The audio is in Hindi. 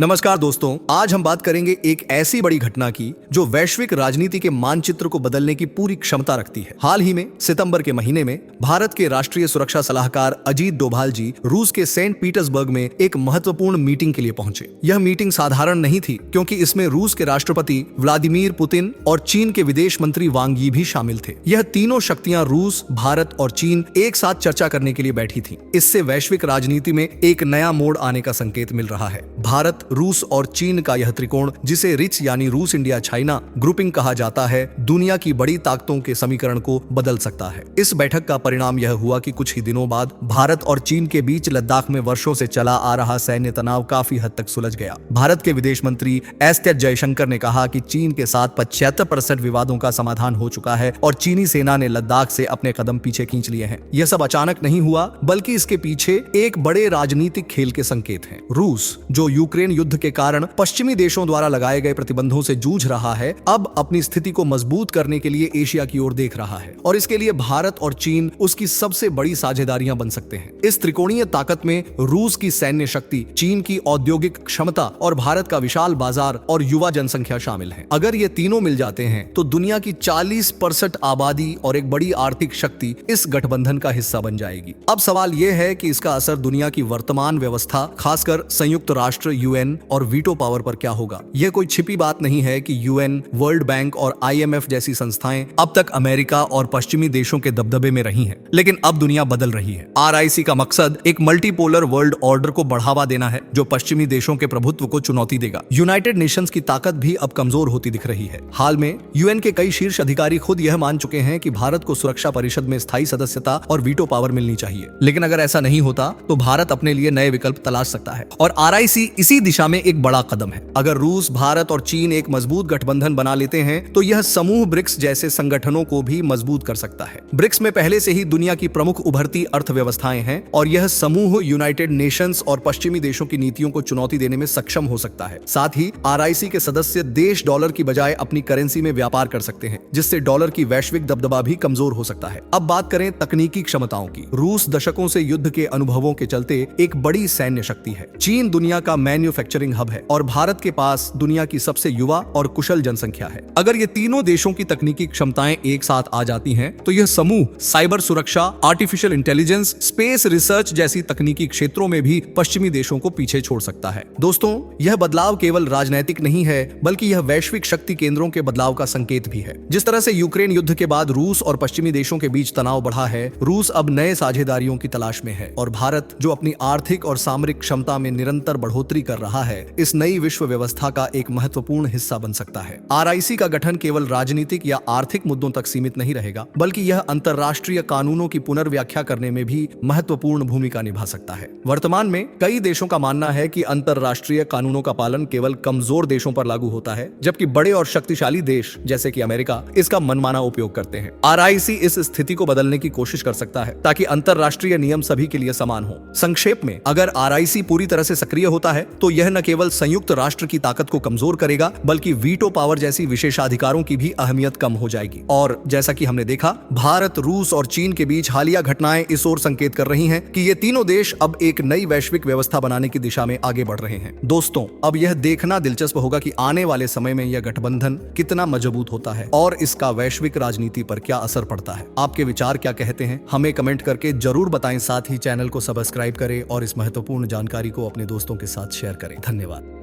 नमस्कार दोस्तों, आज हम बात करेंगे एक ऐसी बड़ी घटना की जो वैश्विक राजनीति के मानचित्र को बदलने की पूरी क्षमता रखती है। हाल ही में सितंबर के महीने में भारत के राष्ट्रीय सुरक्षा सलाहकार अजीत डोभाल जी रूस के सेंट पीटर्सबर्ग में एक महत्वपूर्ण मीटिंग के लिए पहुंचे। यह मीटिंग साधारण नहीं थी क्योंकि इसमें रूस के राष्ट्रपति व्लादिमीर पुतिन और चीन के विदेश मंत्री वांग यी भी शामिल थे। यह तीनों शक्तियां रूस, भारत और चीन एक साथ चर्चा करने के लिए बैठी थी। इससे वैश्विक राजनीति में एक नया मोड़ आने का संकेत मिल रहा है। भारत, रूस और चीन का यह त्रिकोण, जिसे रिच यानी रूस इंडिया चाइना ग्रुपिंग कहा जाता है, दुनिया की बड़ी ताकतों के समीकरण को बदल सकता है। इस बैठक का परिणाम यह हुआ कि कुछ ही दिनों बाद भारत और चीन के बीच लद्दाख में वर्षों से चला आ रहा सैन्य तनाव काफी हद तक सुलझ गया। भारत के विदेश मंत्री एस जयशंकर ने कहा कि चीन के साथ 75% विवादों का समाधान हो चुका है और चीनी सेना ने लद्दाख से अपने कदम पीछे खींच लिए हैं। यह सब अचानक नहीं हुआ, बल्कि इसके पीछे एक बड़े राजनीतिक खेल के संकेत हैं। रूस, जो यूक्रेन युद्ध के कारण पश्चिमी देशों द्वारा लगाए गए प्रतिबंधों से जूझ रहा है, अब अपनी स्थिति को मजबूत करने के लिए एशिया की ओर देख रहा है और इसके लिए भारत और चीन उसकी सबसे बड़ी साझेदारियां बन सकते हैं। इस त्रिकोणीय ताकत में रूस की सैन्य शक्ति, चीन की औद्योगिक क्षमता और भारत का विशाल बाजार और युवा जनसंख्या शामिल है। अगर ये तीनों मिल जाते हैं तो दुनिया की 40% आबादी और एक बड़ी आर्थिक शक्ति इस गठबंधन का हिस्सा बन जाएगी। अब सवाल यह है कि इसका असर दुनिया की वर्तमान व्यवस्था, खासकर संयुक्त राष्ट्र यूएन और वीटो पावर पर क्या होगा। यह कोई छिपी बात नहीं है कि यूएन, वर्ल्ड बैंक और आईएमएफ जैसी संस्थाएं अब तक अमेरिका और पश्चिमी देशों के दबदबे में रही हैं, लेकिन अब दुनिया बदल रही है। आरआईसी का मकसद एक मल्टीपोलर वर्ल्ड ऑर्डर को बढ़ावा देना है जो पश्चिमी देशों के प्रभुत्व को चुनौती देगा। यूनाइटेड नेशंस की ताकत भी अब कमजोर होती दिख रही है। हाल में यूएन के कई शीर्ष अधिकारी खुद यह मान चुके हैं कि भारत को सुरक्षा परिषद में स्थायी सदस्यता और वीटो पावर मिलनी चाहिए। लेकिन अगर ऐसा नहीं होता तो भारत अपने लिए नए विकल्प तलाश सकता है और आरआईसी इसी दिशा में एक बड़ा कदम है। अगर रूस, भारत और चीन एक मजबूत गठबंधन बना लेते हैं तो यह समूह ब्रिक्स जैसे संगठनों को भी मजबूत कर सकता है। ब्रिक्स में पहले से ही दुनिया की प्रमुख उभरती अर्थव्यवस्थाएं हैं और यह समूह यूनाइटेड नेशंस और पश्चिमी देशों की नीतियों को चुनौती देने में सक्षम हो सकता है। साथ ही आरआईसी के सदस्य देश डॉलर की बजाय अपनी करेंसी में व्यापार कर सकते हैं, जिससे डॉलर की वैश्विक दबदबा भी कमजोर हो सकता है। अब बात करें तकनीकी क्षमताओं की। रूस दशकों से युद्ध के अनुभवों के चलते एक बड़ी सैन्य शक्ति है। चीन दुनिया का मैन्युफैक्चरिंग हब है और भारत के पास दुनिया की सबसे युवा और कुशल जनसंख्या है। अगर ये तीनों देशों की तकनीकी क्षमताएं एक साथ आ जाती हैं, तो यह समूह साइबर सुरक्षा, आर्टिफिशियल इंटेलिजेंस, स्पेस रिसर्च जैसी तकनीकी क्षेत्रों में भी पश्चिमी देशों को पीछे छोड़ सकता है। दोस्तों, यह बदलाव केवल राजनैतिक नहीं है, बल्कि यह वैश्विक शक्ति केंद्रों के बदलाव का संकेत भी है। जिस तरह से यूक्रेन युद्ध के बाद रूस और पश्चिमी देशों के बीच तनाव बढ़ा है, रूस अब नए साझेदारियों की तलाश में है और भारत, जो अपनी आर्थिक और सामरिक क्षमता में निरंतर बढ़ोतरी कर रहा है, इस नई विश्व व्यवस्था का एक महत्वपूर्ण हिस्सा बन सकता है। आरआईसी का गठन केवल राजनीतिक या आर्थिक मुद्दों तक सीमित नहीं रहेगा, बल्कि यह अंतर्राष्ट्रीय कानूनों की पुनर्व्याख्या करने में भी महत्वपूर्ण भूमिका निभा सकता है। वर्तमान में कई देशों का मानना है कि अंतर्राष्ट्रीय कानूनों का पालन केवल कमजोर देशों पर लागू होता है, जबकि बड़े और शक्तिशाली देश जैसे कि अमेरिका इसका मनमाना उपयोग करते हैं। आरआईसी इस स्थिति को बदलने की कोशिश कर सकता है ताकि अंतर्राष्ट्रीय नियम सभी के लिए समान हो। संक्षेप में, अगर आरआईसी पूरी तरह से सक्रिय होता है तो यह न केवल संयुक्त राष्ट्र की ताकत को कमजोर करेगा, बल्कि वीटो पावर जैसी विशेषाधिकारों की भी अहमियत कम हो जाएगी। और जैसा कि हमने देखा, भारत, रूस और चीन के बीच हालिया घटनाएं इस ओर संकेत कर रही हैं कि ये तीनों देश अब एक नई वैश्विक व्यवस्था बनाने की दिशा में आगे बढ़ रहे हैं। दोस्तों, अब यह देखना दिलचस्प होगा कि आने वाले समय में यह गठबंधन कितना मजबूत होता है और इसका वैश्विक राजनीति पर क्या असर पड़ता है। आपके विचार क्या कहते हैं, हमें कमेंट करके जरूर बताएं। साथ ही चैनल को सब्सक्राइब करें और इस महत्वपूर्ण जानकारी को अपने दोस्तों के साथ शेयर करें। धन्यवाद।